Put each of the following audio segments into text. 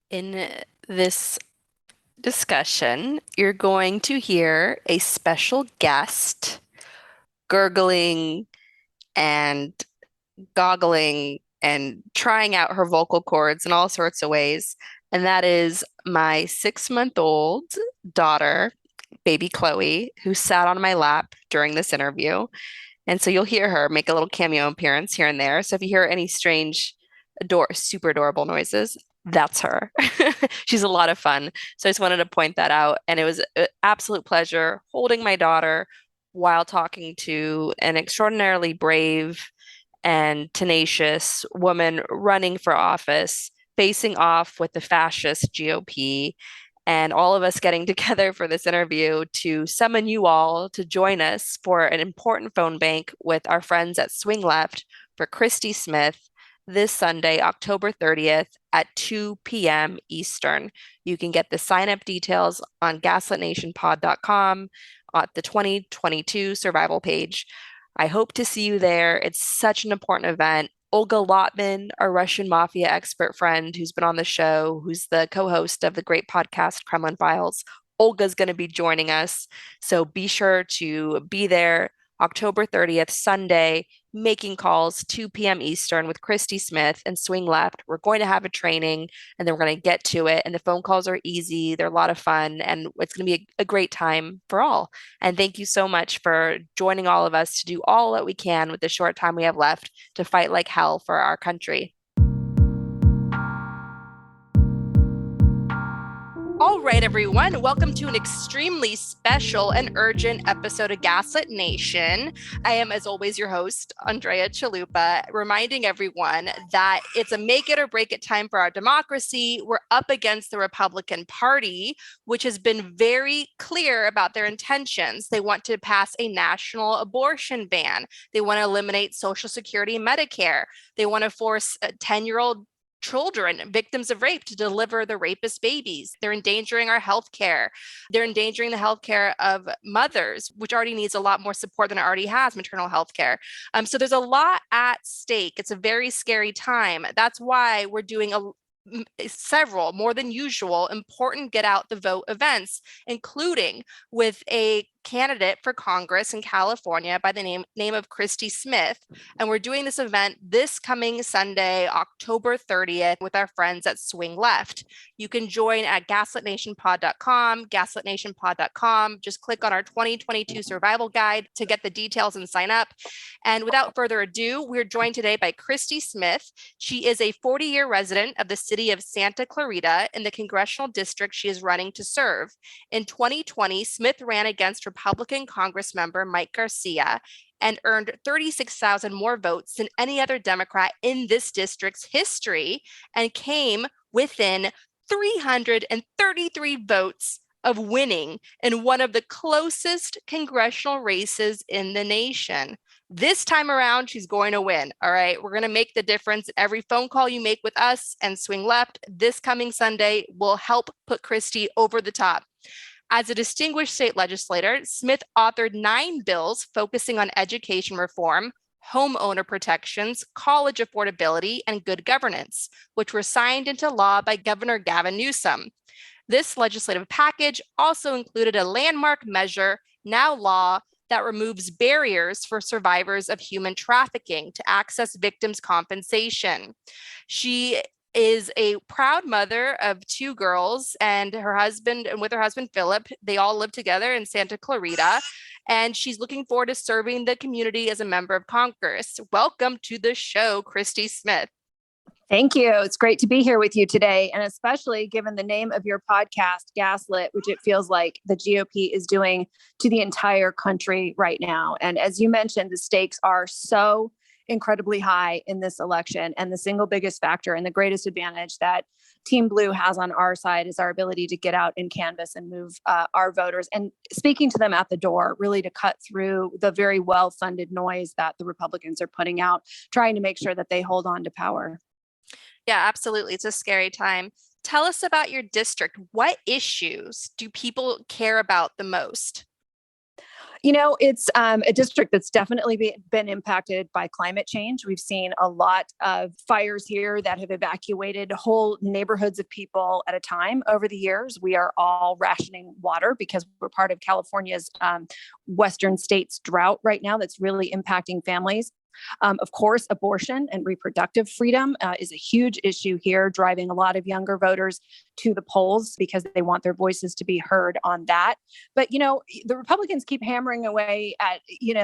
In this discussion, you're going to hear a special guest gurgling and goggling and trying out her vocal cords in all sorts of ways. And that is my 6-month-old daughter, baby Chloe, who sat on my lap during this interview. And so you'll hear her make a little cameo appearance here and there. So if you hear any strange, super adorable noises, that's her. She's a lot of fun. So I just wanted to point that out. And it was an absolute pleasure holding my daughter while talking to an extraordinarily brave and tenacious woman running for office, facing off with the fascist GOP, and all of us getting together for this interview to summon you all to join us for an important phone bank with our friends at Swing Left for Christy Smith this Sunday, October 30th at 2 p.m. Eastern. You can get the sign up details on gaslitnationpod.com at the 2022 survival page. I hope to see you there. It's such an important event. Olga Lautman, our Russian mafia expert friend who's been on the show, who's the co-host of the great podcast Kremlin Files, Olga's going to be joining us. So be sure to be there October 30th, Sunday, making calls 2 p.m. Eastern with Christy Smith and Swing Left. We're going to have a training and then we're going to get to it. And the phone calls are easy, they're a lot of fun, and it's going to be a great time for all. And thank you so much for joining all of us to do all that we can with the short time we have left to fight like hell for our country. All right, everyone, welcome to an extremely special and urgent episode of Gaslit Nation. I am, as always, your host, Andrea Chalupa, reminding everyone that it's a make it or break it time for our democracy. We're up against the Republican Party, which has been very clear about their intentions. They want to pass a national abortion ban. They want to eliminate Social Security and Medicare. They want to force 10-year-old children, victims of rape, to deliver the rapist babies. They're endangering our health care. They're endangering the health care of mothers, which already needs a lot more support than it already has, maternal health care. So there's a lot at stake. It's a very scary time. That's why we're doing several, more than usual, important get out the vote events, including with a candidate for Congress in California by the name of Christy Smith. And we're doing this event this coming Sunday, October 30th, with our friends at Swing Left. You can join at gaslitnationpod.com, gaslitnationpod.com. Just click on our 2022 survival guide to get the details and sign up. And without further ado, we're joined today by Christy Smith. She is a 40-year resident of the city of Santa Clarita in the congressional district she is running to serve. In 2020, Smith ran against Republican Congress member Mike Garcia and earned 36,000 more votes than any other Democrat in this district's history, and came within 333 votes of winning in one of the closest congressional races in the nation. This time around, she's going to win. All right. We're going to make the difference. Every phone call you make with us and Swing Left this coming Sunday will help put Christy over the top. As a distinguished state legislator, Smith authored 9 bills focusing on education reform, homeowner protections, college affordability, and good governance, which were signed into law by Governor Gavin Newsom. This legislative package also included a landmark measure, now law, that removes barriers for survivors of human trafficking to access victims' compensation. She is a proud mother of 2 girls, and her husband, and with her husband Philip, they all live together in Santa Clarita, and she's looking forward to serving the community as a member of Congress. Welcome to the show, Christy Smith. Thank you. It's great to be here with you today, and especially given the name of your podcast, Gaslit, which it feels like the GOP is doing to the entire country right now. And as you mentioned, the stakes are so incredibly high in this election. And the single biggest factor and the greatest advantage that Team Blue has on our side is our ability to get out and canvass and move our voters and speaking to them at the door, really to cut through the very well-funded noise that the Republicans are putting out, trying to make sure that they hold on to power. Yeah, absolutely. It's a scary time. Tell us about your district. What issues do people care about the most? It's a district that's definitely been impacted by climate change. We've seen a lot of fires here that have evacuated whole neighborhoods of people at a time over the years. We are all rationing water because we're part of California's western states drought right now that's really impacting families. Of course, abortion and reproductive freedom is a huge issue here, driving a lot of younger voters to the polls because they want their voices to be heard on that. But, the Republicans keep hammering away at,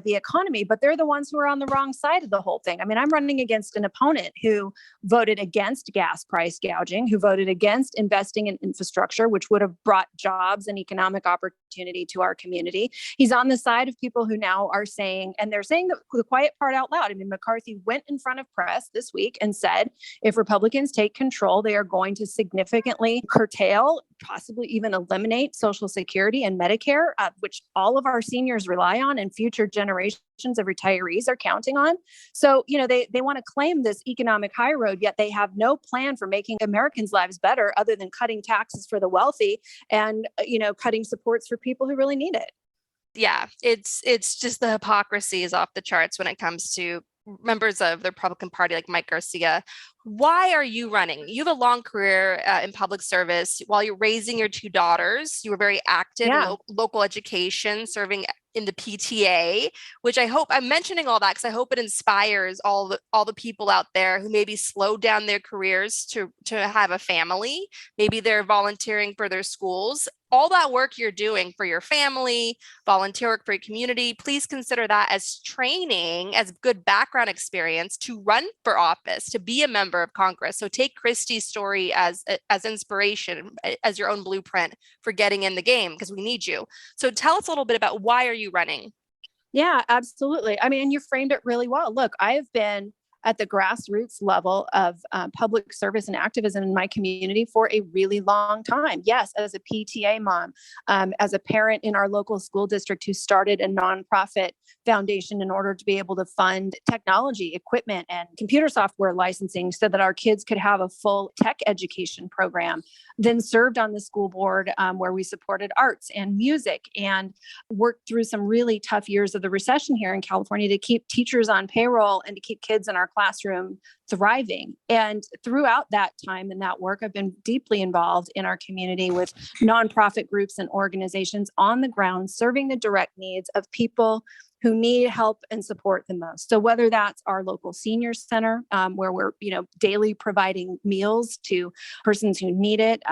the economy, but they're the ones who are on the wrong side of the whole thing. I mean, I'm running against an opponent who voted against gas price gouging, who voted against investing in infrastructure, which would have brought jobs and economic opportunity to our community. He's on the side of people who now are saying, and they're saying the quiet part out loud. I mean, McCarthy went in front of press this week and said, if Republicans take control, they are going to significantly curtail, possibly even eliminate Social Security and Medicare, which all of our seniors rely on and future generations of retirees are counting on. So, they want to claim this economic high road, yet they have no plan for making Americans' lives better other than cutting taxes for the wealthy and, cutting supports for people who really need it. Yeah, it's just the hypocrisy is off the charts when it comes to members of the Republican Party like Mike Garcia. Why are you running? You have a long career in public service. While you're raising your two daughters, you were very active in local education, serving in the P.T.A, which I hope I'm mentioning all that because I hope it inspires all the people out there who maybe slowed down their careers to have a family. Maybe they're volunteering for their schools. All that work you're doing for your family, volunteer work for your community, please consider that as training, as good background experience to run for office, to be a member of Congress. So take Christy's story as inspiration, as your own blueprint for getting in the game, because we need you. So tell us a little bit about why are you running? Yeah, absolutely. I mean, you framed it really well. Look, I have been at the grassroots level of public service and activism in my community for a really long time. Yes, as a P.T.A mom, as a parent in our local school district who started a nonprofit foundation in order to be able to fund technology, equipment, and computer software licensing so that our kids could have a full tech education program. Then served on the school board where we supported arts and music and worked through some really tough years of the recession here in California to keep teachers on payroll and to keep kids in our classroom thriving. And throughout that time and that work, I've been deeply involved in our community with nonprofit groups and organizations on the ground, serving the direct needs of people who need help and support the most. So whether that's our local senior center, where we're, daily providing meals to persons who need it.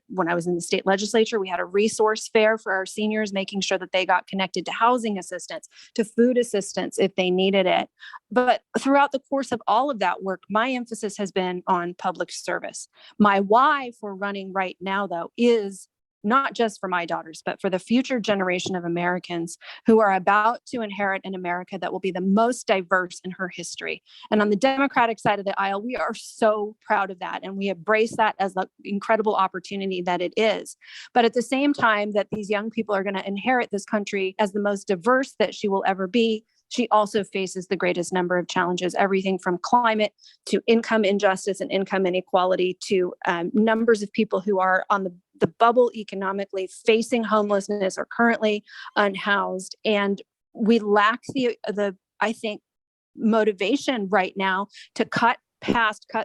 When I was in the state legislature, we had a resource fair for our seniors, making sure that they got connected to housing assistance, to food assistance if they needed it. But throughout the course of all of that work, my emphasis has been on public service. My why for running right now, though, is not just for my daughters, but for the future generation of Americans who are about to inherit an America that will be the most diverse in her history. And on the Democratic side of the aisle, we are so proud of that. And we embrace that as the incredible opportunity that it is. But at the same time that these young people are going to inherit this country as the most diverse that she will ever be, she also faces the greatest number of challenges, everything from climate to income injustice and income inequality to numbers of people who are on the bubble economically, facing homelessness or currently unhoused. And we lack I think, motivation right now to cut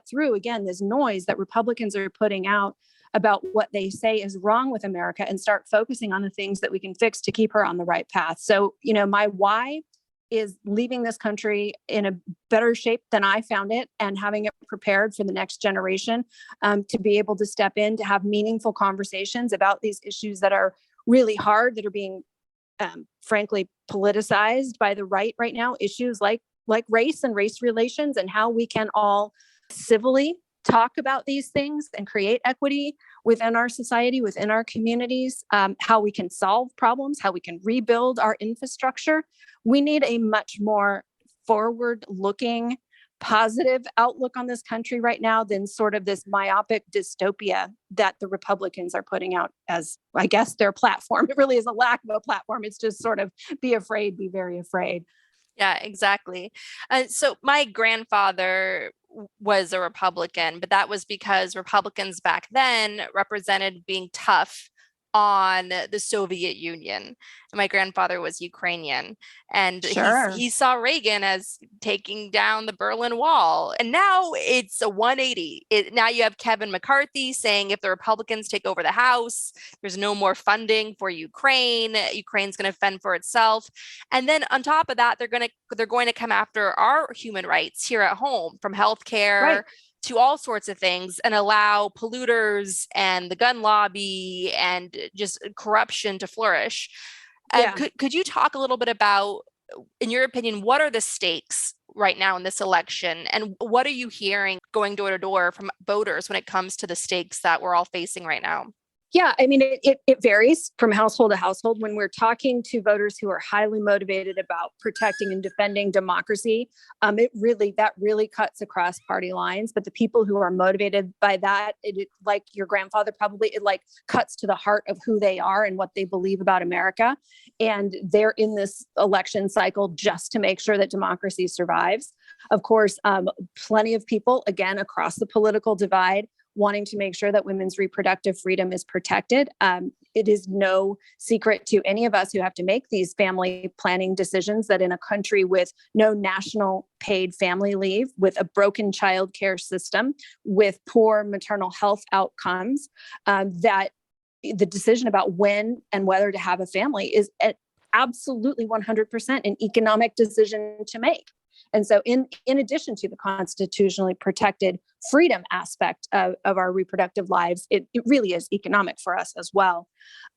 through, again, this noise that Republicans are putting out about what they say is wrong with America and start focusing on the things that we can fix to keep her on the right path. So, my why is leaving this country in a better shape than I found it and having it prepared for the next generation to be able to step in, to have meaningful conversations about these issues that are really hard, that are being, frankly, politicized by the right now, issues like race and race relations and how we can all civilly talk about these things and create equity within our society, within our communities, how we can solve problems, how we can rebuild our infrastructure. We need a much more forward-looking, positive outlook on this country right now than sort of this myopic dystopia that the Republicans are putting out as, I guess, their platform. It really is a lack of a platform. It's just sort of be afraid, be very afraid. Yeah, exactly. So my grandfather was a Republican, but that was because Republicans back then represented being tough on the Soviet Union. My grandfather was Ukrainian, and Sure. he saw Reagan as taking down the Berlin Wall. And now it's a 180. Now you have Kevin McCarthy saying if the Republicans take over the House, there's no more funding for Ukraine. Ukraine's going to fend for itself. And then on top of that, they're going to come after our human rights here at home, from healthcare Right. to all sorts of things, and allow polluters and the gun lobby and just corruption to flourish. Yeah. Could you talk a little bit about, in your opinion, what are the stakes right now in this election? And what are you hearing going door to door from voters when it comes to the stakes that we're all facing right now? Yeah, I mean, it varies from household to household. When we're talking to voters who are highly motivated about protecting and defending democracy, that really cuts across party lines. But the people who are motivated by that, like your grandfather, probably it like cuts to the heart of who they are and what they believe about America. And they're in this election cycle just to make sure that democracy survives. Of course, plenty of people, again, across the political divide, wanting to make sure that women's reproductive freedom is protected. It is no secret to any of us who have to make these family planning decisions that in a country with no national paid family leave, with a broken childcare system, with poor maternal health outcomes, that the decision about when and whether to have a family is absolutely 100% an economic decision to make. And so in addition to the constitutionally protected freedom aspect of our reproductive lives, it really is economic for us as well.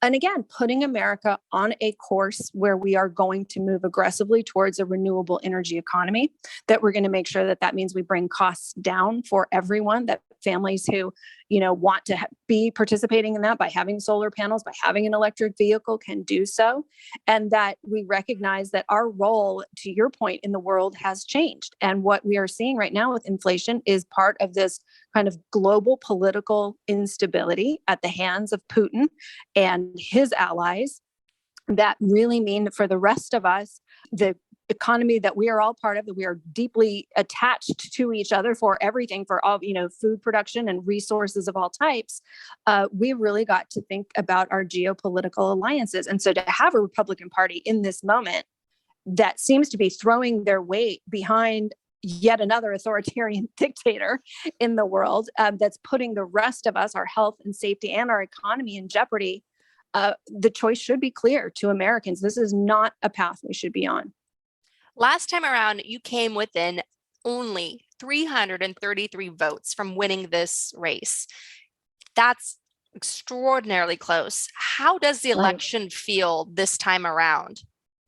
And again, putting America on a course where we are going to move aggressively towards a renewable energy economy, that we're going to make sure that means we bring costs down for everyone, that families who, want to be participating in that by having solar panels, by having an electric vehicle can do so. And that we recognize that our role, to your point, in the world has changed. And what we are seeing right now with inflation is part of this kind of global political instability at the hands of Putin and his allies that really mean for the rest of us, the economy that we are all part of, that we are deeply attached to each other for everything, for all, food production and resources of all types, we really got to think about our geopolitical alliances. And so to have a Republican Party in this moment that seems to be throwing their weight behind yet another authoritarian dictator in the world, that's putting the rest of us, our health and safety and our economy in jeopardy, the choice should be clear to Americans. This is not a path we should be on. Last time around, you came within only 333 votes from winning this race. That's extraordinarily close. How does the election feel this time around?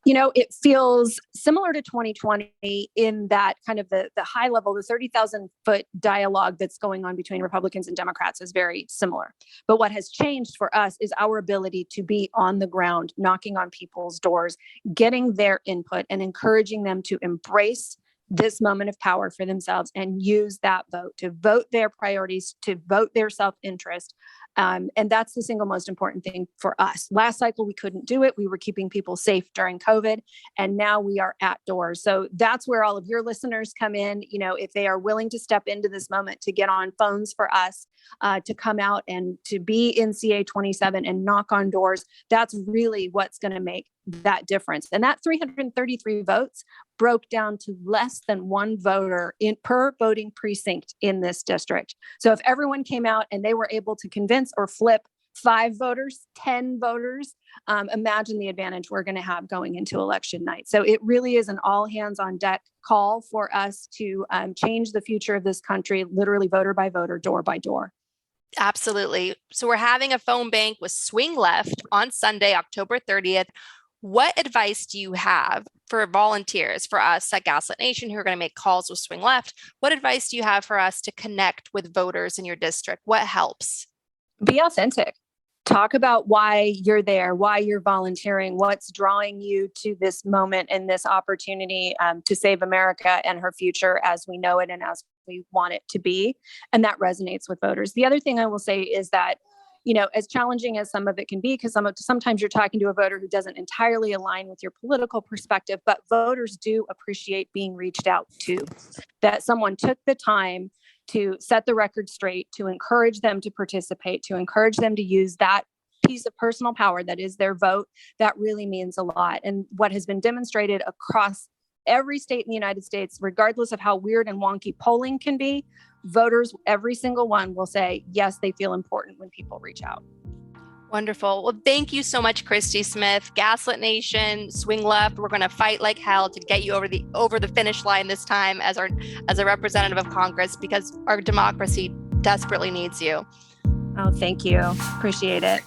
It feels similar to 2020 in that kind of the high level, the 30,000 foot dialogue that's going on between Republicans and Democrats is very similar. But what has changed for us is our ability to be on the ground, knocking on people's doors, getting their input and encouraging them to embrace this moment of power for themselves and use that vote to vote their priorities, to vote their self-interest. And that's the single most important thing for us. Last cycle, we couldn't do it. We were keeping people safe during COVID, and now we are at doors. So that's where all of your listeners come in. If they are willing to step into this moment to get on phones for us, to come out and to be in CA-27 and knock on doors, that's really what's going to make that difference. And that 333 votes broke down to less than one voter per voting precinct in this district. So if everyone came out and they were able to convince or flip 5 voters, 10 voters, imagine the advantage we're going to have going into election night. So it really is an all hands on deck call for us to change the future of this country, literally voter by voter, door by door. Absolutely. So we're having a phone bank with Swing Left on Sunday, October 30th. What advice do you have for volunteers, for us at Gaslit Nation who are going to make calls with Swing Left? What advice do you have for us to connect with voters in your district? What helps? Be authentic. Talk about why you're there, why you're volunteering, what's drawing you to this moment and this opportunity to save America and her future as we know it and as we want it to be. And that resonates with voters. The other thing I will say is that, as challenging as some of it can be, because sometimes you're talking to a voter who doesn't entirely align with your political perspective, but voters do appreciate being reached out to, that someone took the time to set the record straight, to encourage them to participate, to encourage them to use that piece of personal power that is their vote, that really means a lot. And what has been demonstrated across every state in the United States, regardless of how weird and wonky polling can be, voters, every single one will say, yes, they feel important when people reach out. Wonderful. Well, thank you so much, Christy Smith. Gaslit Nation, swing left. We're going to fight like hell to get you over the finish line this time as a representative of Congress, because our democracy desperately needs you. Oh, thank you. Appreciate it.